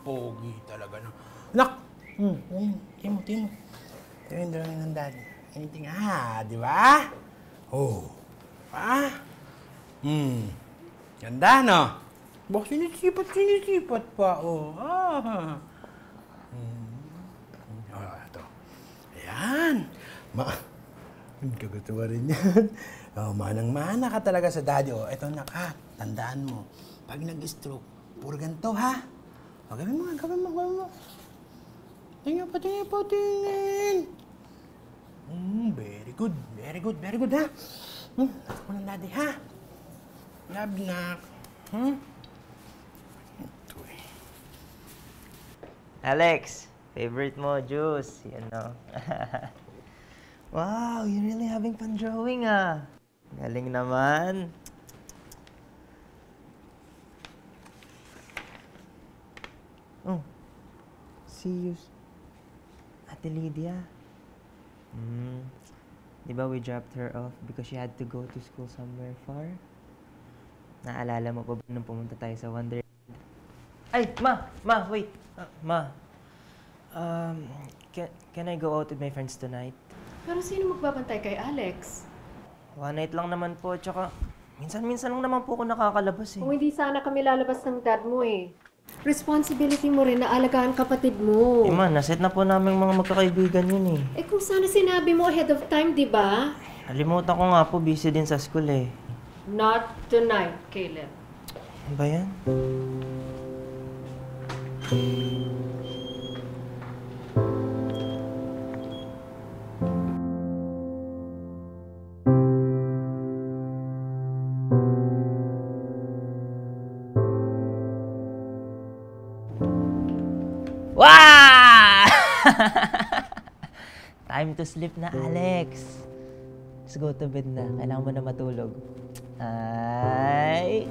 Pogi talaga, no? Nak! Timo. Timo yung drawing ng daddy. Anything, di ba? Oh. Ganda, no? Baka sinisipat pa, oh. Ito. Ayan. Kagustuhan rin yan. Manang-mana ka talaga sa daddy. Ito na ka. Tandaan mo. Pag nag-stroke, puro ganito, ha? Gawin mo. Tingin pa. Very good, ha? Anak mo ng daddy, ha? Love, nak. Ito eh. Alex, favorite mo, juice. You know. Wow, you're really having fun drawing, ah. Galing naman. Oh, see you, Ate Lydia. Di ba we dropped her off because she had to go to school somewhere far? Naalala mo pa ba nung pumunta tayo sa Wonderland? Ay, Ma, wait. Ma, can I go out with my friends tonight? Pero sino magbabantay kay Alex? One night lang naman po, tsaka minsan lang naman po ako nakakalabas eh. Kung hindi sana kami lalabas ng dad mo eh. Responsibility mo rin na alagaan kapatid mo. Ma, naset na po namin mga magkakaibigan yun eh. Kung sana sinabi mo ahead of time, di ba? Nalimutan ko nga po, busy din sa school eh. Not tonight, Caleb. Ano ba yan? Wow! Time to sleep na, Alex. Let's go to bed na. Kailangan mo na matulog. Ay!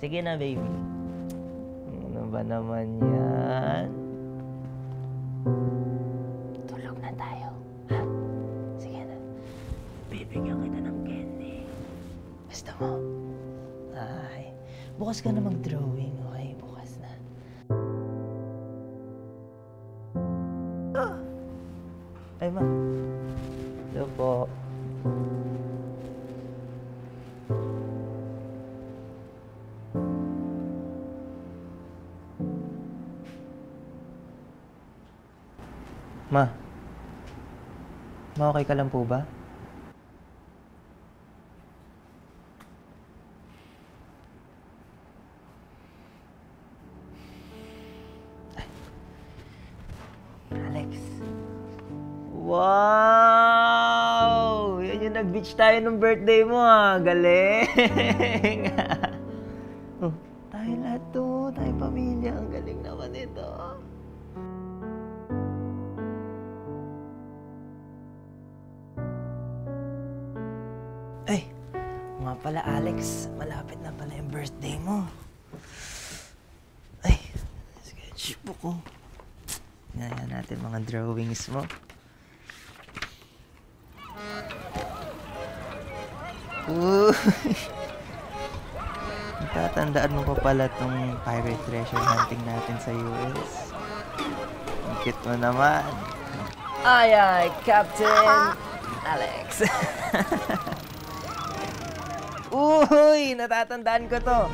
Sige na, baby. Ano ba naman yan? Tulog na tayo. Ha? Sige na. Bibigyan kita ng candy. Basta mo. Ay. Bukas ka na mag-drawing, okay? Bukas na. Ay, ma. Hello po. Ma. Ma, okay ka lang po ba? Alex. Wow! Yan yung nag-beach tayo nung birthday mo, ha? Galing! Oh, tayo lahat to. Tayo pamilya. Ang galing naman ito. Ay, nga pala, Alex. Malapit na pala yung birthday mo. Ay, sketchbook ko. Ngayon natin mga drawings mo. Tatandaan mo pa pala tong pirate treasure hunting natin sa US. Ang cute mo naman. Ay, Captain Alex. Uy, natatandaan ko to.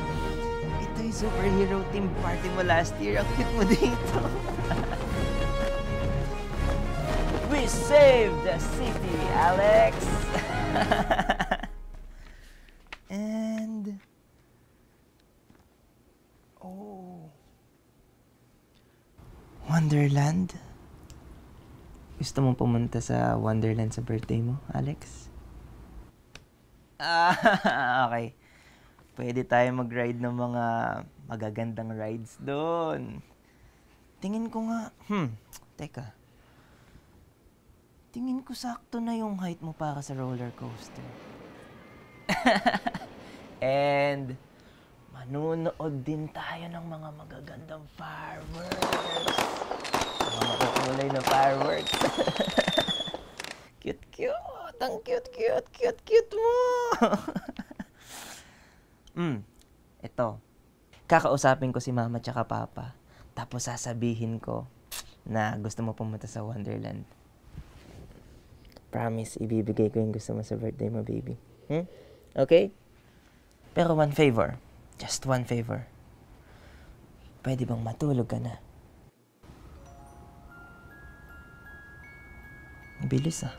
Ito yung superhero team party mo last year. Ang cute mo dito. We saved the city, Alex! And... oh... Wonderland? Gusto mong pumunta sa Wonderland sa birthday mo, Alex? Okay. Pwede tayo mag-ride ng mga magagandang rides doon. Tingin ko nga... teka. Tingin ko sakto na yung height mo para sa roller coaster. And manunood din tayo ng mga magagandang fireworks. Mga makukulay na fireworks. Cute. Ang cute mo. Ito. Kakausapin ko si mama tsaka papa. Tapos sasabihin ko na gusto mo pumunta sa Wonderland. Promise, ibibigay ko yung gusto mo sa birthday mo, baby. Okay? Pero one favor. Just one favor. Pwede bang matulog ka na? Bilis ah.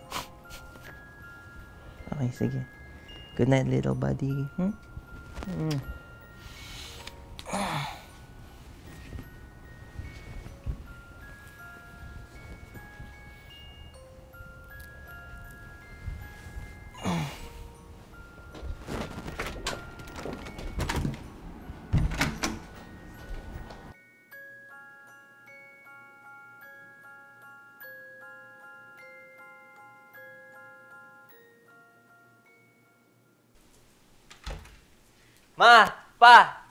Okay, sige. Good night, little buddy. Ma! Pa!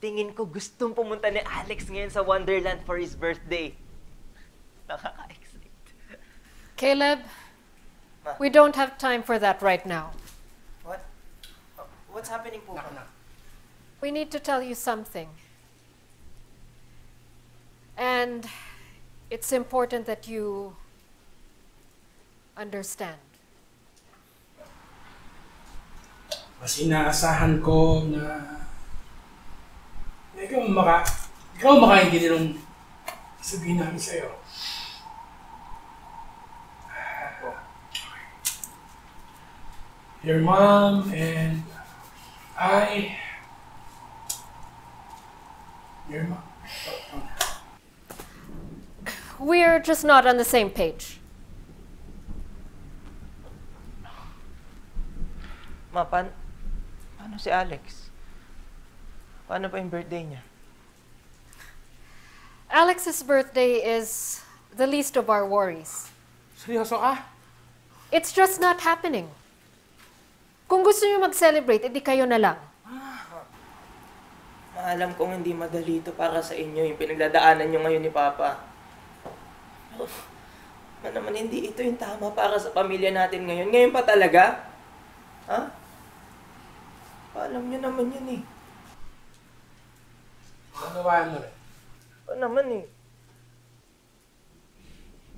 Tingin ko gustong pumunta ni Alex ngayon sa Wonderland for his birthday. Nakaka-excite. Caleb, Ma. we don't have time for that right now. What? What's happening po? We need to tell you something. And it's important that you understand. Mas inaasahan ko na ikaw makaintindi nung sabihin namin sa'yo. Your mom and your mom. We're just not on the same page. Ma, paano si Alex? Paano pa yung birthday niya? Alex's birthday is the least of our worries. Seryoso ka? It's just not happening. Kung gusto niyo mag-celebrate, edi kayo na lang. Alam kong hindi madali ito para sa inyo, yung pinagdadaanan nyo ngayon ni Papa. Pero naman hindi ito yung tama para sa pamilya natin ngayon. Ngayon pa talaga? Ha? Alam nyo naman yun eh. Nanawaan mo rin. Oo naman eh.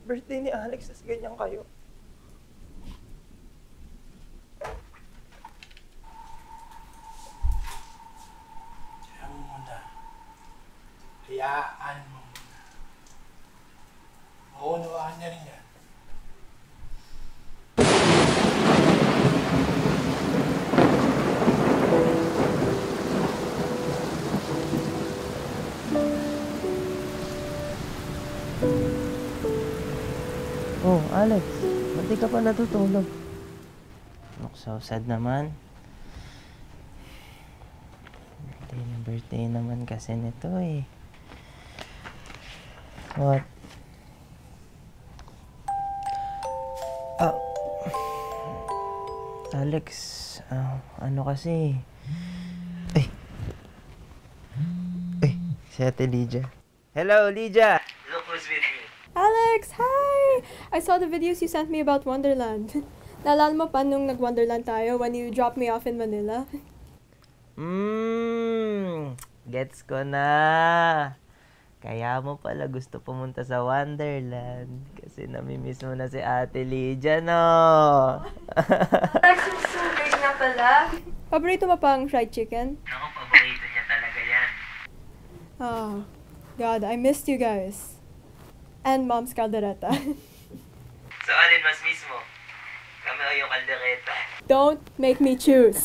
Birthday ni Alex, tas ganyan kayo. Hayaan mo muna. Maunawaan niya rin yan. Oh, Alex, ba't di ka pa natutulog? Look, so sad naman. Birthday naman kasi nito eh. What? Alex, ano kasi? Si Ate Lydia. Hello, Lydia! Look who's with me. Alex, hi! I saw the videos you sent me about Wonderland. Naalala mo pa nung nag-Wonderland tayo when you dropped me off in Manila? Gets ko na. Kaya mo pala gusto pumunta sa Wonderland. Kasi namimiss mo na si Ate Lydia, no? Alex, I'm so big na pala. Paborito mo pang fried chicken? Naku, paborito niya talaga yan. Oh, God, I missed you guys. And Mom's caldereta. So, alin mas miss mo? Kami o yung kaldereta? Don't make me choose.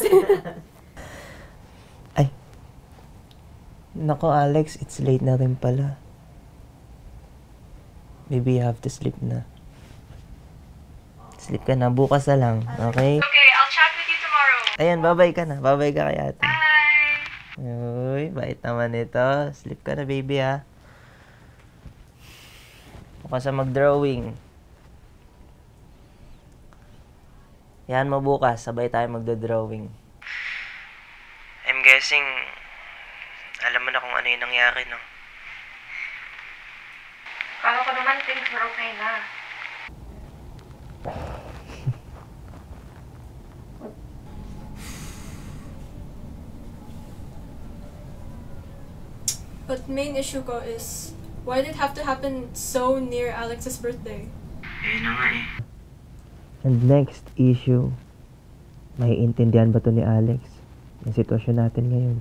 Nako, Alex, it's late na rin pala. Maybe you have to sleep na. Sleep ka na. Bukas na lang, okay? Okay, I'll chat with you tomorrow. Ayan, bye-bye ka na. Bye-bye ka kay ate. Bye! Uy, bait naman ito. Sleep ka na, baby, ha? Bukas na mag-drawing. Yan mo bukas. Sabay tayo magda-drawing. I'm guessing alam mo na kung ano yung nangyari, no? Kala ko naman things were okay na. But main issue ko is, why did it have to happen so near Alex's birthday? And next issue, may intindihan ba to ni Alex? Yung sitwasyon natin ngayon.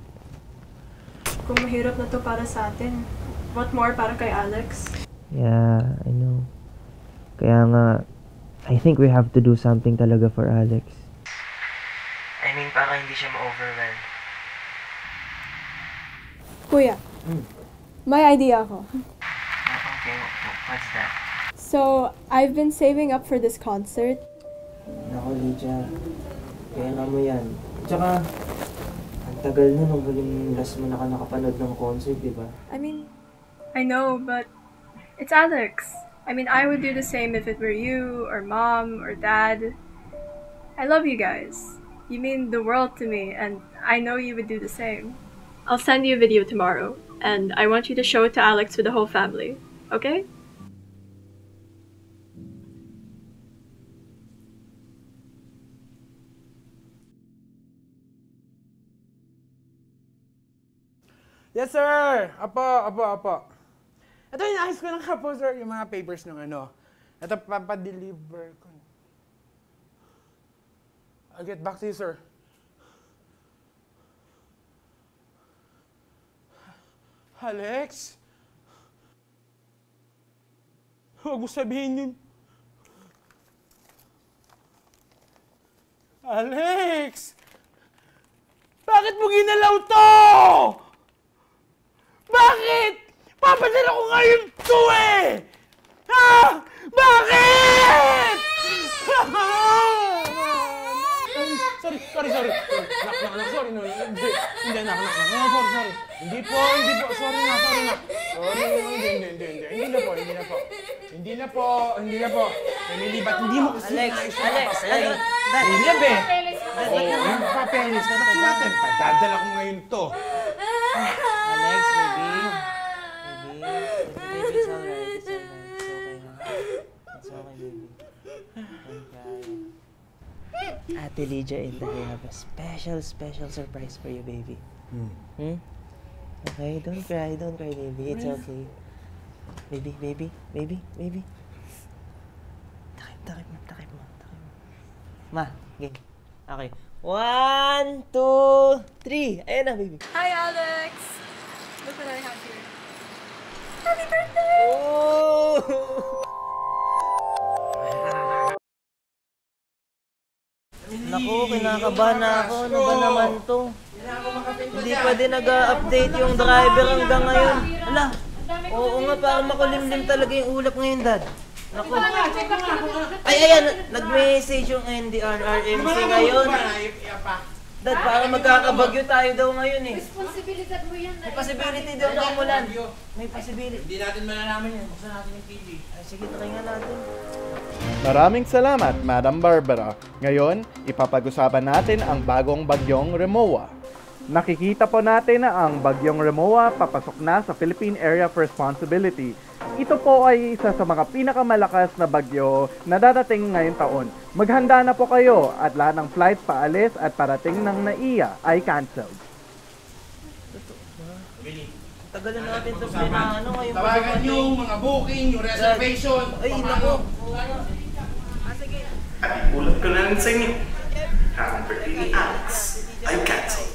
Kung mahirap na to para sa atin, what more para kay Alex? Yeah, I know. Kaya nga, I think we have to do something talaga for Alex. I mean, para hindi siya ma-overwhelm. Kuya, may idea ako. Okay, what's that? So, I've been saving up for this concert. Naku, Lydia. Kaya nga mo yan. Tsaka, ang tagal na nung huling last mo nakapanood ng concert, di ba? I mean, I know, but it's Alex. I mean, I would do the same if it were you, or mom, or dad. I love you guys. You mean the world to me, and I know you would do the same. I'll send you a video tomorrow, and I want you to show it to Alex with the whole family, okay? Yes, sir! Apo. Ito, inaayos ko lang nga po, sir, yung mga papers ng ano. Ito, papadeliver ko. I'll get back to you, sir. Alex? Huwag mo sabihin yun. Alex! Bakit mo ginalaw to? Bakit? Papadala ko ngayon to eh! Ha? Bakit? Sorry. Sorry, no. Hindi, nak. Sorry. Hindi po. Sorry na. Hindi na po. Emily, ba't hindi mo kasi Alex. Hindi, be. Yung papeles. Natin natin. Padadala ko ngayon to. Alex, baby. Baby, it's alright. It's okay na. It's okay, baby. Don't cry. Ate Lydia and I have a special surprise for you, baby. Okay, don't cry, baby. It's okay. Baby. Takip mo. Ma, game. Okay. 1, 2, 3. Ayan na, baby. Hi, Alex! Look what I have here. Happy birthday! Oh! Naku, kinakabahan na ako. Ano ba naman to? Hindi pa din nag-update yung driver hanggang ngayon. Ala, oo nga, parang makulimlim talaga yung ulap ngayon, Dad. Naku. Ay, ayan, nag-message yung NDRRMC ngayon. Dad, parang magkakabagyo tayo daw ngayon eh. Responsibilidad mo yan. May possibility daw na umulan. May possibility. Hindi natin malalaman yan. Buksan natin yung TV. Ay, sige, try natin. Maraming salamat, Madam Barbara. Ngayon, ipapag-usapan natin ang bagong bagyong Remoa. Nakikita po natin na ang bagyong Remoa papasok na sa Philippine Area of Responsibility. Ito po ay isa sa mga pinakamalakas na bagyo na dadating ngayong taon. Maghanda na po kayo at lahat ng flights paalis at parating ng NAIA ay cancelled. Tagal na natin ito pinaano ngayon. Tawagan yung mga booking, yung reservation. Ay, naku. Ulat ko na rin sa inyo. Ang birthday ni Alex ay cancel.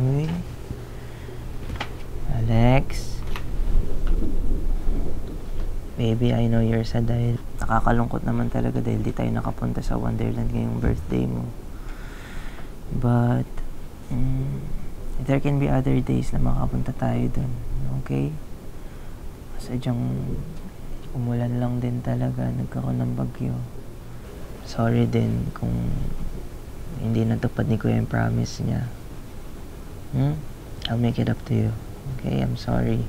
Uy. Alex. Baby, I know you're sad dahil nakakalungkot naman talaga dahil di tayo nakapunta sa Wonderland ngayong birthday mo. But, there can be other days na makapunta tayo dun. Okay? Sadyang umulan lang din talaga. Nagkaroon ng bagyo. Sorry din kung hindi natupad ni Kuya yung promise niya. I'll make it up to you. Okay, I'm sorry.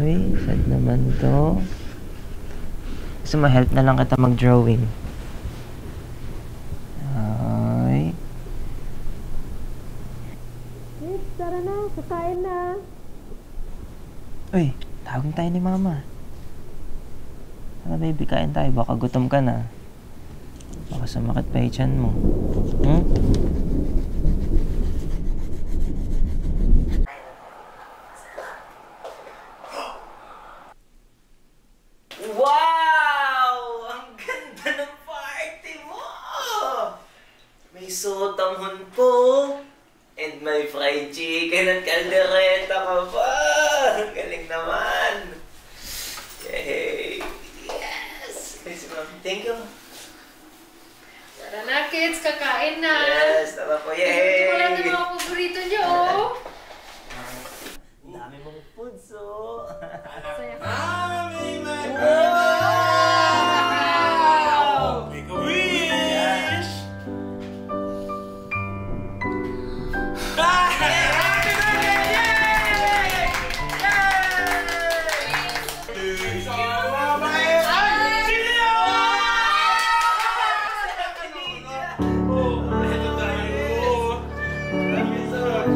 Uy, sad naman to. Gusto mo, help na lang kita mag-drawing. Ay. Kids, tara na. Kakain na. Uy, tawagin tayo ni Mama. Tara baby, kain tayo. Baka gutom ka na. Baka sumakit pa yung tiyan mo. Hmm? Wow! Ang ganda ng party mo! May sotanghon po. And may fried chicken at caldereta ka pa. Ang galing naman. Yay! Yes! Yes, ma'am. Thank you. Tara na, kids. Kakain na. Yes, tama po. Yay! Wala na mga paborito niyo, oh. Ang dami mong foods, oh. Saya ka. Wow! Make a wish! Happy birthday! Yay! Yay! Mama! Oh, ito tayo. Love you so much.